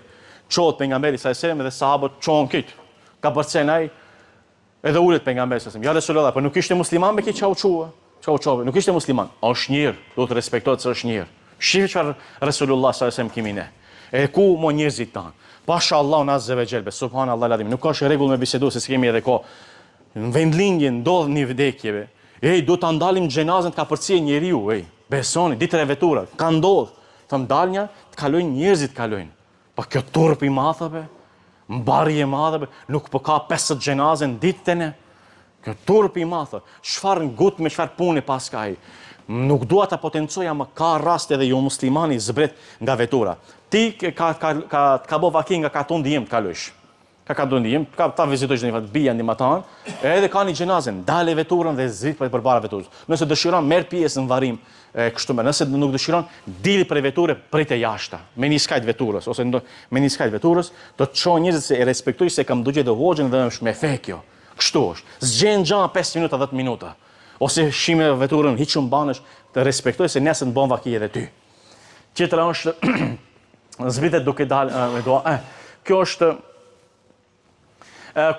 Qohet pejgamberi sa selam dhe sahabët çohen kit. Ka përcen ai edhe ulet pejgamberi sa selam. Ja Resulullah, po nuk ishte musliman me këtë çau. Nuk ishte musliman. Është njerë, duhet të respektohet se është njerë. Shihë çfarë Resulullah sa selam kimi ne. E ku mo njerëzit tanë. Pasha Allah në azze ve gjelbe, subhanallah ladim. Nuk është rregull me bisedu se s'kemi edhe ko. Në vendlindje ndodh një vdekjeve. Do të ndalim xhenazën të ka përcije njeriu, besoni, ditë e vetura, ka ndodh. Të ndalnja, të kalojnë njerëzit kalojnë. Pa kjo turp i madhe, mbarje e madhe, nuk po ka 50 xhenazën ditën e. Kjo turp i madhe, çfarë ngut me çfarë punë pas ka ai. Nuk dua ta potencoja, më ka rast edhe jo muslimani zbret nga vetura. Ti ka bo vakin nga katon diem të kalojsh. Ka katon diem, ta vizitojsh në një fatë bija ndimatan, edhe ka një xhenazën, dale veturën dhe zrit për para veturës. Nëse dëshiron, merr pjesë në varrim, kështu me. Nëse nuk dëshiron, dili prej veture, prit e jashta, me një skajt veturës, ose me një skajt veturës, do të çoh njerëzit se e respektoj se kam dugje të hoxhën dhe është me fe kjo. Kështu është. Zgjen xhan 5 minuta, 10 minuta. Ose shime veturën, hiç mbanesh, të respektoj se nesër të bën vaki edhe ty. Tjetra është zbritet duke dalë me dua. Kjo është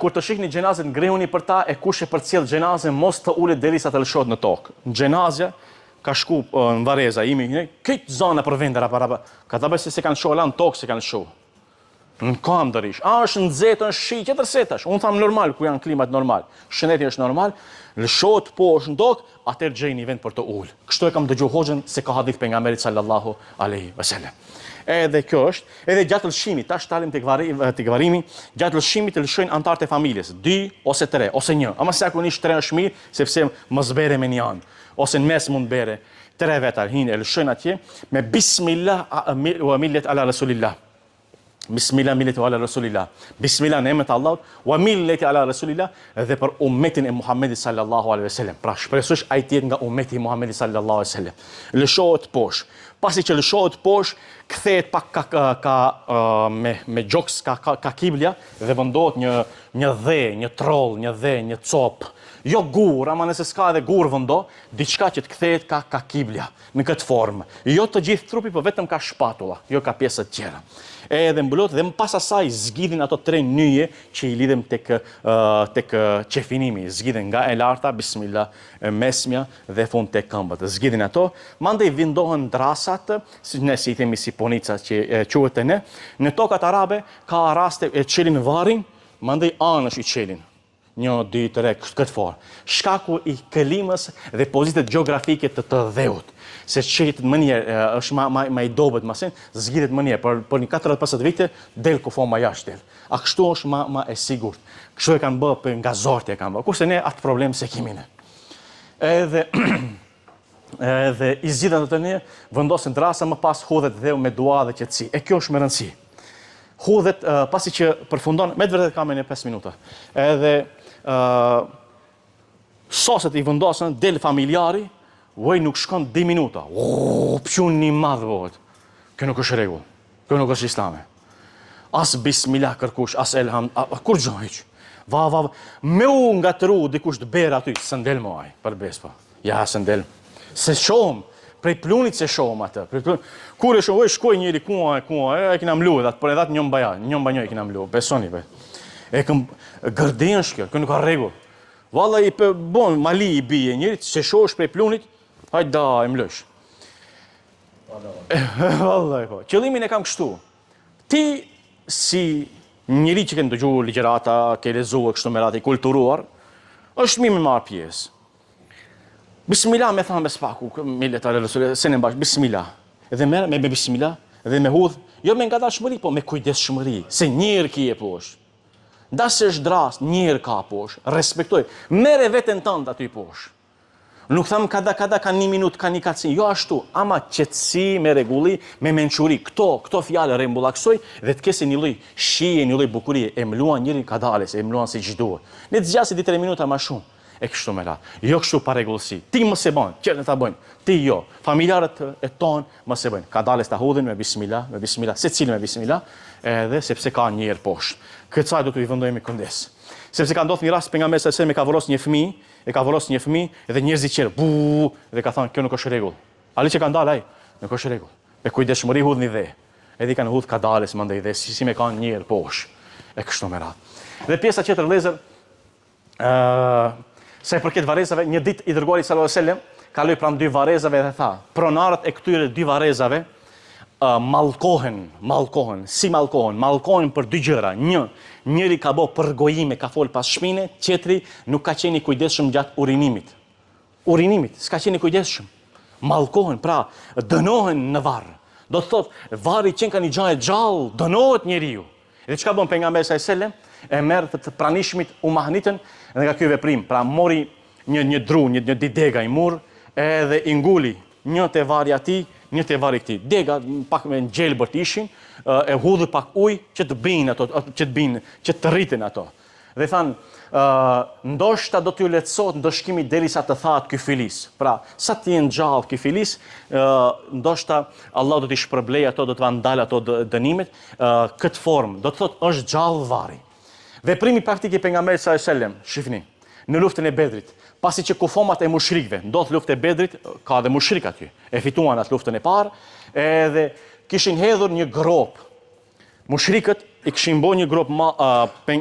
kur të shihni xhenazën, ngrihuni për ta, e kush e përcjell xhenazën, mos të ulet derisa të lëshohet në tokë. Xhenazja ka shku në vareza, imi këtë zona për vendera para. Ka ta bëj se kanë shoh lan tokë se kanë shoh. Në kam dërish. Është nxehtë, është shi, çetër setash. Unë tham normal, ku janë klimat normal. Shëndeti është normal, lëshohet poshtë në tokë, atëherë gjej një vend për të ul. Kështu e kam dëgjuar hoxhën se ka hadith pejgamberit sallallahu alaihi wasallam. Edhe kjo është, edhe gjatë lëshimit, tash talim tek varimi, gjatë lëshimit të lëshojnë anëtarët e familjes, 2 ose 3 ose 1. Ama zakonisht 3 është mirë, sepse mos bere me një anë, ose në mes mund bere 3 vetar hinë e lëshojnë atje me bismillah wa millet ala rasulillah. Bismillah milleti ala rasulillah. Bismillah në emrin e Allahut, wa milleti ala rasulillah, dhe për ummetin e Muhamedit sallallahu alaihi wasallam. Pra shpresosh ai të jetë nga ummeti i Muhamedit sallallahu alaihi wasallam. Lëshohet poshtë. Pasi që lëshohet poshtë, kthehet pak me gjoks ka kiblja dhe vendohet një dhe, një troll, një dhe, një copë. Jo gur, ama nëse s'ka edhe gur vëndo, diçka që të kthehet ka kiblja në këtë formë. Jo të gjithë trupi, por vetëm ka shpatula, jo ka pjesët tjera. Edhe mbulot dhe më pas asaj zgjidhin ato 3 nyje që i lidhem tek qefinimi, zgjidhen nga e larta, bismillah, mesmja dhe fund tek këmbët. Zgjidhin ato, mandej vindohen drasat, si i themi si ponica që quhet ne. Në tokat arabe ka raste e çelin varrin, mandej anësh i çelin. 1, 2, 3, këtë formë. Shkaku i këlimës dhe pozitet geografike të dheut. Se qetet më njerë, është ma i dobet masin, zgjidhet më njerë, për një 40-50 vite, del ku forma jashtë del. A kështu është ma e sigurt. Kështu e kanë bë, për nga zortje kanë bë. Kurse ne atë problem se kimi ne. Edhe i zgjidhen të një, vendosin drasa, më pas hodhet dheu me dua dhe qetësi. E kjo është me rëndësi. Hodhet, pasi që përfundon, me të vërtet kam e një 5 minuta. Edhe soset i vendosën, del familjari, uaj nuk shkon 2 minuta. Pjun një madhë bëhet. Kjo nuk është rregull. Kjo nuk është islame. As bismillah kërkush, as elham, kur gjë hiç. Va, me u ngatëru dikush të berë aty, së ndel më aj, për bespa. Ja, së ndel. Se shohëm, prej plunit se shohëm atë. Kur e shohëm, shkoj njëri kua, e kina mlu, dhe atë për edhat njëm baja, njëm banjoj e kina mlu, besoni, be. E këm gërdin shkjo, kjo nuk ka rregull. Valla i bon, mali i bije njërit, se shohësh prej plunit, hajt da, e mlësh. Valla po. Qëllimin e kam kështu. Ti si njëri që ke ndëgju ligjërata, ke lexuar kështu me radhë i kulturuar, është mirë me marr pjesë. Bismillah me thamë spaku, millet ala rasul, se në bash, bismillah. Edhe merr me bismillah, edhe me hudh, jo me ngadalshmëri, po me kujdesshmëri, se njëherë ki e poshtë. Ndasë është dras, njëherë ka poshtë, respektoj. Merre veten tënd aty poshtë. Nuk tham kada ka 1 minutë, ka një kacin, jo ashtu, ama qetësi me rregulli, me mençuri. Këto fjalë rrembullaksoj dhe të kesi një lloj shije, një lloj bukurie, e mluan njërin kadales, e mluan si ç'duhet. Ne të zgjasë 2-3 minuta më shumë. E kështu me radhë. Jo kështu pa rregullsi. Ti mos e bën, çfarë ta bëjnë? Ti jo. Familjarët e ton mos e bëjnë. Kadales ta hudhin me bismillah, secili me bismillah, edhe sepse ka një herë poshtë. Këtë sa do t'u i vendojmë kujdes. Sepse ka ndodhur një rast pejgamberi sa me ka vorosur një fëmijë, dhe njerëzit qerë, bu, dhe ka thënë kjo nuk është rregull. Ali që ka ndalë ai, nuk është rregull. Me kujdesshmëri hudhni dhe. Edhe i kanë hudh kadales mandej dhe si me kanë një herë poshtë. E kështu me radhë. Dhe pjesa tjetër vëllezër, sa i përket varrezave, një ditë i dërguari sallallahu alajhi wasallam kaloi pranë 2 varrezave dhe tha, pronarët e këtyre 2 varrezave mallkohen për 2 gjëra. Njëri ka bë përgojime, ka fol pas shpine, tjetri nuk ka qenë i kujdesshëm gjatë urinimit. S'ka qenë i kujdesshëm. Mallkohen, pra dënohen në varr. Do të thotë, varri që ka një gjallë gjallë, dënohet njeriu. Dhe çka bën pejgamberi sallallahu alajhi wasallam? E merr të pranishmit umahnitën dhe nga ky veprim, pra mori një dru, një dega i murr, edhe i nguli një te varri atij, një te varri këtij. Dega pak me gjelbër ishin, e hudhi pak ujë që të binë ato, që të rriten ato. Dhe thanë, ndoshta do t'ju lehtësohet ndoshkimi derisa të thahet ky filis. Pra, sa të jenë gjallë ky filis, ndoshta Allah do t'i shpërblej ato, do t'va ndal ato dënimet, këtë formë, do të thotë është gjallë varri. Veprimi praktik i pejgamberit sallallahu alajhi wasallam, shifni, në luftën e Bedrit, pasi që kufomat e mushrikëve, ndodh luftë e Bedrit, ka dhe mushrik aty. E fituan atë luftën e parë, edhe kishin hedhur një grop. Mushrikët i kishin bërë një grop,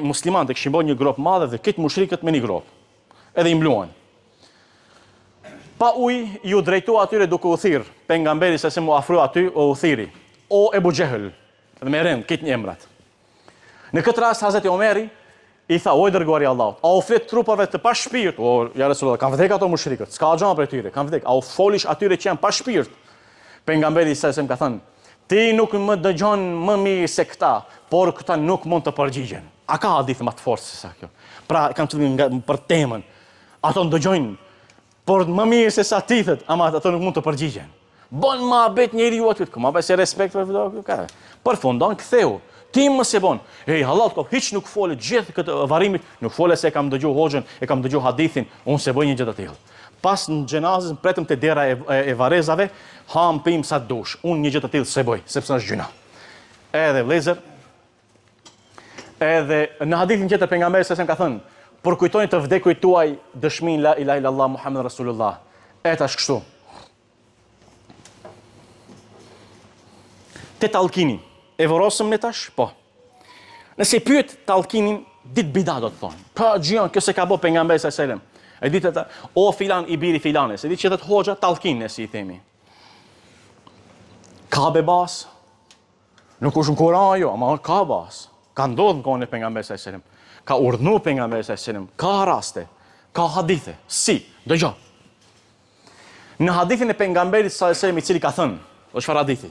muslimanët i kishin bërë një grop madhe dhe këtë mushrikët me një grop. Edhe i mbluan. Pa ujë ju drejtua atyre duke u thirr. Pejgamberi sa se mu afroi aty o u thiri. O Ebu Jehel, dhe me rend këtë një emrat. Në këtë rast Hazreti Omeri i tha, oj dërguari i Allahut, a u flet trupave të pa shpirt? O ja Resulullah, kanë vdek ato mushrikët, s'ka gjë për tyre, kanë vdek. A u folish atyre që janë pa shpirt? Pejgamberi sa ka thënë, ti nuk më dëgjon më mirë se këta, por këta nuk mund të përgjigjen. A ka hadith më të fortë se sa kjo? Pra kam të thënë për temën. Ato ndëgjojnë, por më mirë se sa tithet, ama ato nuk mund të përgjigjen. Bon ma bet njeriu aty, ma bëj se respekt për këtë. Përfundon ktheu. Ti më se bon. Halal ko hiç nuk folet gjithë këtë varrimit, nuk folet se e kam dëgjuar hoxhën, e kam dëgjuar hadithin, unë se bëj një gjë të tillë. Pas në xhenazën pretëm te dera e varrezave, ham pim sa dush. Unë një gjë të tillë se bëj, sepse është gjuna. Edhe vëllezër, edhe në hadithin tjetër pejgamberi sa ka thënë, por kujtoni të vdekurit tuaj dëshmin la ilaha illallah Muhammed Rasulullah. E tash kështu. Te tallkini. E vorosëm në tash? Po. Nëse pyet tallkinin, dit bida do të thonë. Pa gjion, kjo se ka bo pejgamberi sa selam. E ditë ata, o filan i biri filanes. E ditë që të hoxha tallkin si i themi. Ka bebas. Nuk është në Kur'an jo, ama ka bas. Ka ndodhur në kohën e pejgamberit sa selam. Ka urdhëruar pejgamberi sa selam. Ka raste, ka hadithe. Si, dëgjoj. Në hadithin e pejgamberit sa selam i cili ka thënë, o çfarë hadithi?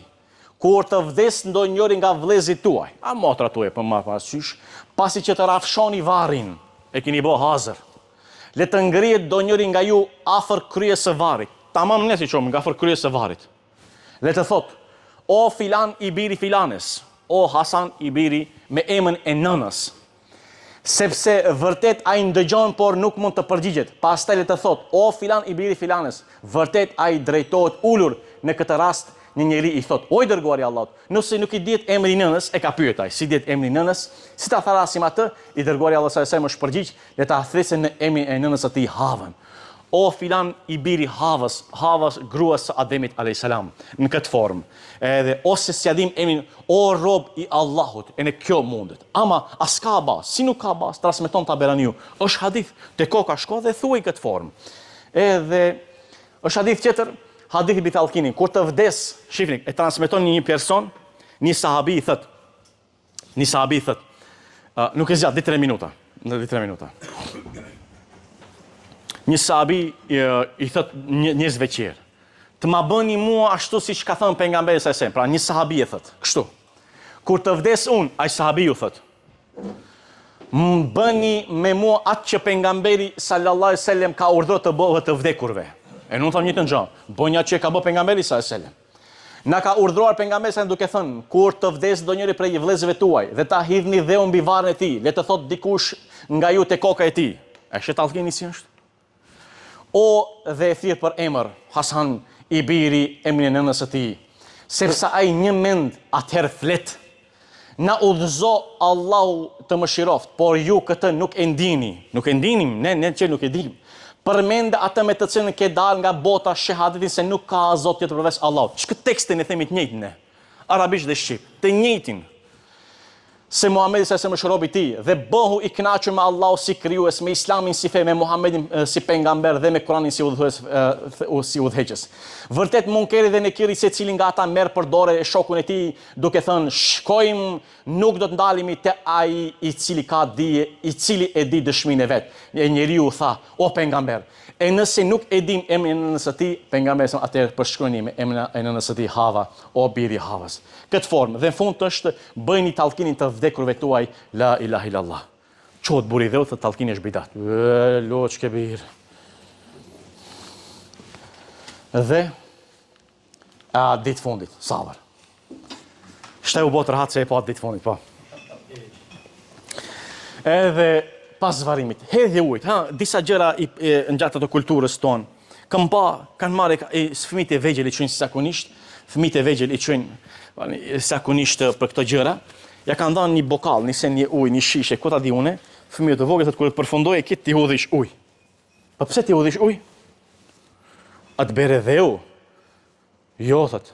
Kur të vdes ndonjëri nga vëllezërit tuaj, a motra tuaj për marrë parasysh, pasi që të rafshoni varrin, e keni bë hazër. Le të ngrihet ndonjëri nga ju afër kryes së varrit. Tamam ne si çom nga afër kryes së varrit. Le të thotë, o filan i biri filanes, o Hasan i biri me emën e nënës. Sepse vërtet ai ndëgjon por nuk mund të përgjigjet. Pastaj le të thotë, o filan i biri filanes, vërtet ai drejtohet ulur. Në këtë rast një njeri i thot, oj dërguari i Allahut, nëse nuk i diet emri i nënës, e ka pyet ai, si diet emri i nënës, si ta tharasim atë, i dërguari i Allahut sa më shpërgjigj, le ta thresën në emrin e nënës së tij Havën. O filan i biri Havës gruas së Ademit alayhis salam, në këtë formë. Edhe ose si adim emrin, o rob i Allahut, e në kjo mundet. Ama as ka bas, si nuk ka bas, transmeton Taberaniu. Është hadith, te koka shko dhe thuaj këtë formë. Edhe është hadith tjetër, hadithi bi tallkinin, kur të vdes, shifni, e transmeton një person, një sahabi i thot, nuk e zgjat, 3 minuta, Një sahabi i thot njerëzve qerë, të ma bëni mua ashtu si që ka thënë pejgamberi sa selam, pra një sahabi e thot, kështu, kur të vdes unë, ai sahabi ju thot, më bëni me mua atë që pejgamberi sallallahu alaihi wasallam ka urdhëruar të bëhet të vdekurve. E nuk thon një të gjë, bënja që ka bë pejgamberi sa selam. Na ka urdhëruar pejgamberi sa duke thënë, kur të vdes ndonjëri prej vëllezërve tuaj dhe ta hidhni dheun mbi varrin e tij, le të thot dikush nga ju te koka e tij. A është tallkini si është? O dhe e thirr për emër Hasan i biri emrin e nënës së tij, sepse ai një mend atëherë flet. Na udhëzo Allahu të mëshiroft, por ju këtë nuk e ndini. Nuk e ndinim, ne që nuk e dim. Përmende atë me të cilën ke dalë nga bota shahadetin se nuk ka zot tjetër përveç Allahut. Çka tekstin e themi të njëjtin ne? Arabisht dhe shqip, të njëjtin. Se Muhamedi sa më shrobi ti dhe bëhu i kënaqur me Allahu si krijues, me Islamin si fe, me Muhamedin si pejgamber dhe me Kur'anin si udhëheqës. Vërtet munkeri dhe nekiri secili nga ata merr për dorë e shokun e tij duke thënë shkojmë, nuk do të ndalemi te ai i cili ka dije, i cili e di dëshminë e vet. E njeriu tha, o pejgamber, e nëse nuk e dim emrin e nënës së tij, pejgamberi sa atëherë përshkruani me emrin e nënës së tij Hava, o biri Havës. Këtë formë dhe në fund është bëjni tallkinin të vdekurve tuaj la ilaha illallah. Çohet buri dhe të tallkini është bidat. Loç kebir. Dhe a ditë fundit, sabër. Shtaj u bot rahat se e pa ditë fundit, po. Edhe pas zvarimit, hedhje ujtë, disa gjëra në gjatë të kulturës tonë, kanë marrë fëmijët e vegjël i çojnë zakonisht, fëmijët e vegjël i çojnë zakonisht për këto gjëra, ja kanë dhënë një bokall, një ujë, një shishe, ku ta di unë, fëmijët e vogël thotë kur përfundoi kit ti hodhish ujë. Po pse ti hodhish ujë? Atë bere dheu. Jo thotë.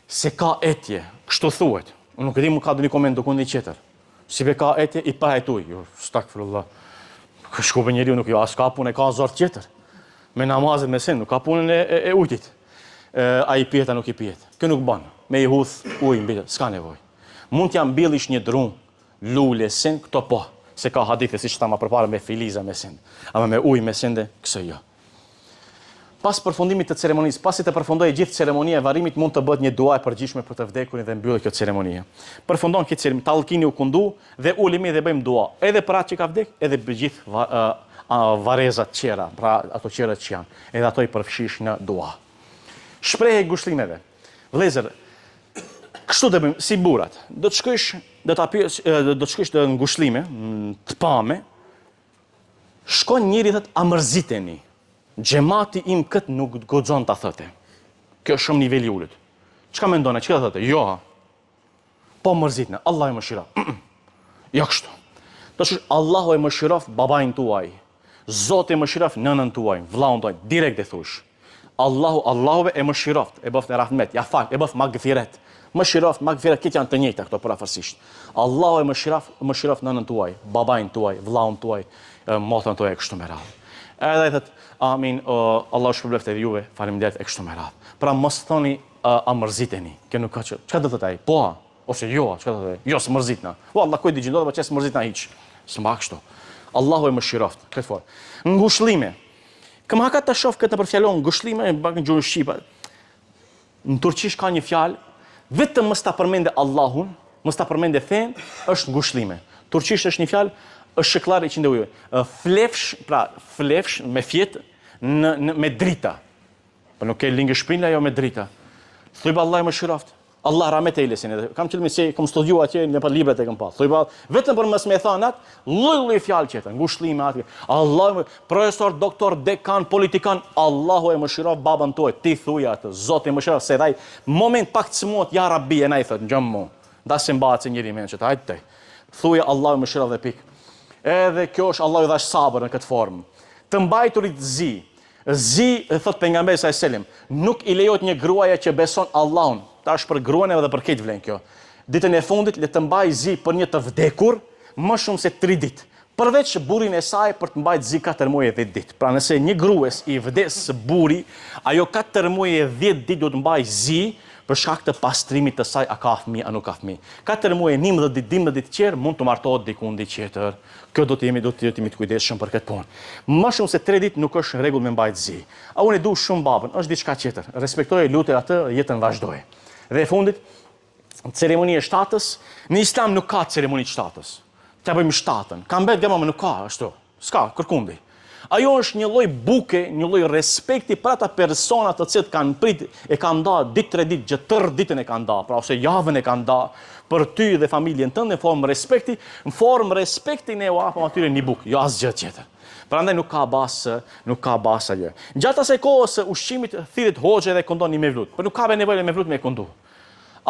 Se ka etje, kështu thuhet. Unë nuk e di më ka dhënë koment dokundi tjetër. Si be ka etje i pa etuj. Jo, stakfirullah. Shkopë njeriu nuk jo as ka punë, ka zor tjetër. Me namazet me sin, nuk ka punën e ujtit. Ai pieta nuk i piet. Kjo nuk bën. Me i hudh ujë mbi, s'ka nevojë. Mund t'ja mbillish një drum lule sin, këto po. Se ka hadithe, si që ta ma përpare me filiza me sind. Ama me ujë me sinde, kësë jo. Pas përfundimit të ceremonisë, pasi të përfundoj gjithë ceremonia e varimit, mund të bëhet një dua e përgjithshme për të vdekurin dhe mbyllet kjo ceremonie. Përfundon këtë ceremonie, tallkini u kundu dhe ulemi dhe bëjmë dua, edhe për atë që ka vdek, edhe për gjithë varezat qera, pra ato qerat që janë, edhe ato i përfshish në dua. Shprehje ngushëllimeve. Vëllezër, kështu të bëjmë si burrat. Do të shkosh të ngushëllime, të pame, shkon njëri thot amërziteni. Gjemati im këtë nuk goxon ta thote. Kjo është shumë niveli i ulët. Çka mendon? Çka thotë? Jo. Po mërzitna, Allah e mëshirof. Jo kështu. Do të thosh Allahu e mëshirof babain tuaj. Zoti e mëshirof nënën tuaj, vllaun tuaj, direkt e thush. Allahu e mëshiroft, e bëft në rahmet, ja fal, e bëft magfiret. Mëshiroft, magfiret, këtë janë të njëjta këto parafërsisht. Allahu e mëshiroft nënën tuaj, babain tuaj, vllaun tuaj, motrën tuaj kështu me radhë. Edhe i thët, amin, Allah shpërbleft edhe juve, faleminderit e kështu me radhë. Pra mos thoni amërziteni, kjo nuk ka që, çka do të thot ai? Po, ose jo, çka do të thot? Jo, s'mërzitna. Po, Allah kujt di gjë, po çes mërzitna hiç. S'mba kështu. Allahu e mëshiroft, këtë forë. Ngushëllime. Kam haka ta shoh këtë për fjalon ngushëllime në bakën gjuhën shqipe. Në turqisht ka një fjalë, vetëm mos ta përmende Allahun, mos ta përmende fen, është ngushëllime. Turqisht është një fjalë, është shëklar i qinde ujve. Flefsh me fjetë me drita. Për nuk e lingë shpinla, jo me drita. Thujba Allah e më shiroft. Allah rahmet e ilesin edhe. Kam qëllë se kam studiu atje në për libret e kam pa. Thujba, vetëm për mësë me thanat, luj fjalë qëtër, ngushëllime atje. Allah, profesor, doktor, dekan, politikan, Allahu e më shiroft babën tuaj. Ti thuja atë, Zoti e më shiroft, se dhaj, moment pak të smot, ja rabbi e na i thët, në gjëmë mu. Da se mba që njëri me në qëtë, hajtë tej. Thuja Allahu e më shiroft dhe pikë. Edhe kjo është Allahu i dhash sabër në këtë formë. Të mbajturit zi, thot pejgamberi sa selim, nuk i lejohet një gruaja që beson Allahun, tash për gruan edhe për këtë vlen kjo. Ditën e fundit le të mbaj zi për një të vdekur më shumë se 3 ditë. Përveç burrin e saj për të mbajtur zi 4 muaj e 10 ditë. Pra nëse një grues i vdes burri, ajo 4 muaj e 10 ditë do të mbajë zi për shkak të pastrimit të saj, a ka fëmijë, a nuk ka fëmijë. 4 muaj, 11 ditë, 12 ditë tjerë mund të martohet diku ndi tjetër. Kjo do të jemi të kujdesshëm për këtë punë. Më shumë se 3 ditë nuk është rregull me mbajtë zi. A unë e du shumë babën, është diçka tjetër. Respektoj, lutet atë, jetën vazhdoj. Dhe e fundit, ceremonia e shtatës, në Islam nuk ka ceremoni të shtatës. T'ja bëjmë shtatën. Ka mbet gama, nuk ka ashtu. S'ka, kërkundi. Ajo është një lloj buke, një lloj respekti për ata persona të cilët kanë prit e kanë nda ditë 3 ditë, gjë tërë ditën e kanë nda, pra ose javën e kanë nda për ty dhe familjen tënde në formë respekti ne u apëm atyre një bukë, jo asgjë tjetër. Prandaj nuk ka basë ajo. Gjatë asaj kohës së ushqimit thirret hoxha dhe këndon një mevlut, por nuk ka nevojë mevlut me këndu.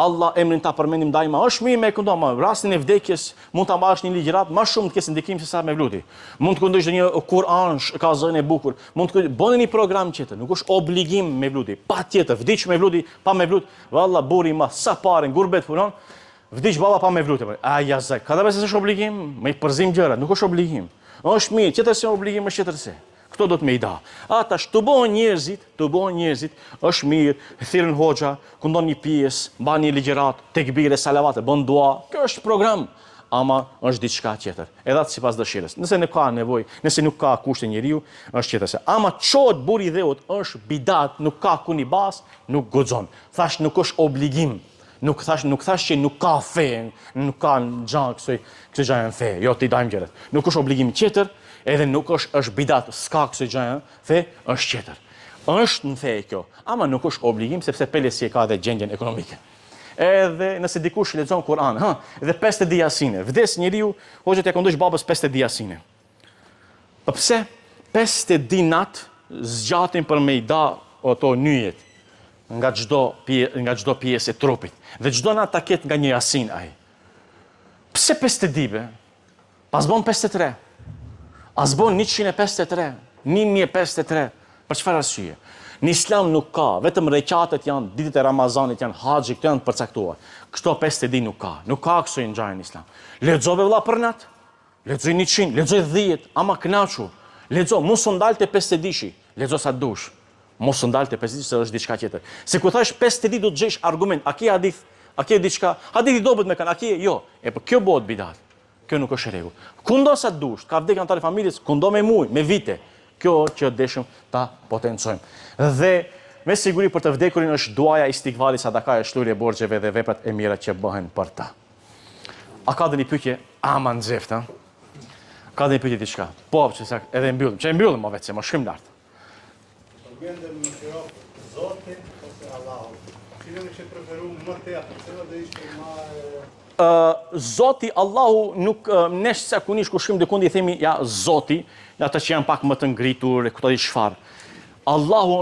Allah emrin ta përmendim dajma, është mirë me këndo, ma rastin e vdekjes mund ta marrësh një ligjërat më shumë të kesh ndikim se sa mevluti. Mund të këndosh një Kur'an, ka zënë e bukur. Mund të bëni një program tjetër, nuk është obligim mevluti. Patjetër, vdiq mevluti, pa mevlut, valla burri ma sa parë gurbet punon, vdiq baba pa mevlut. Ja zaj, ka dashur se është obligim, me përzim gjëra, nuk është obligim. Është mirë, tjetër se obligim është tjetër se. Këto do të me i da. Ata të bëhen njerëzit, është mirë, thirrën hoxha, këndon një pjesë, mban një ligjërat, tekbire, salavate, bën dua. Kjo është program, ama është diçka tjetër. Edhe atë sipas dëshirës. Nëse nuk ka nevojë, nëse nuk ka kushte njeriu, është tjetër se. Ama çohet burri i dheut është bidat, nuk ka kuni bas, nuk guxon. Thash nuk është obligim. Nuk thash që nuk ka fe, nuk ka gjë kësaj gjë fe. Jo, ti dajmë gjërat. Nuk është obligim tjetër. Edhe nuk është bidat, s'ka kësaj gjëja, fe është tjetër. Është në fe kjo, ama nuk është obligim sepse pelesi e ka dhe gjendjen ekonomike. Edhe nëse dikush lexon Kur'an, dhe 5 di Jasine, vdes njeriu, hoxha t'ia kondosh babës 5 di Jasine. Po pse 5 di nat zgjatin për me i da ato nyjet nga çdo pjesë e trupit. Dhe çdo nat ta ket nga një Jasin ai. Pse 5 dibe? Pas bon 53. As bon 153, 1053, për çfarë arsye? Në Islam nuk ka, vetëm reqatet janë, ditët e Ramazanit janë, haxhi këto janë përcaktuar. Këto 5 di nuk ka kësaj ngjarje në Islam. Lexove vëlla për nat, lexoj 100, lexoj 10, ama kënaqu. Lexo, mos u ndalte 5 dishi, lexo sa dush. Mos u ndalte 5 dishi se është diçka tjetër. Se ku thash 5 di do të gjesh argument, a ke hadith, a ke diçka, hadithi dobët me kanë, a ke jo. Po kjo bëhet bidat. kjo nuk është rregull. Kundo sa dush, ka vdekur antar i familjes, kundo me muj, me vite. Kjo që deshëm ta potencojmë. Dhe me siguri për të vdekurin është duaja, istikfari, sadakaja, shturje e borxheve dhe veprat e mira që bëhen për ta. A ka dhe një pyetje ama nxehtë, ha? Ka dhe një pyetje diçka. Po, që edhe mbyllim. Që e mbyllim më vetë, se më shkrim lart. Përgjendem në shirop Zoti ose Allahu. Cilën e preferu më tepër, cila do ishte më Zoti, Allahu nuk nesh zakonisht kur shkrim dikund i themi ja Zoti, ata që janë pak më të ngritur e ku ta di çfarë. Allahu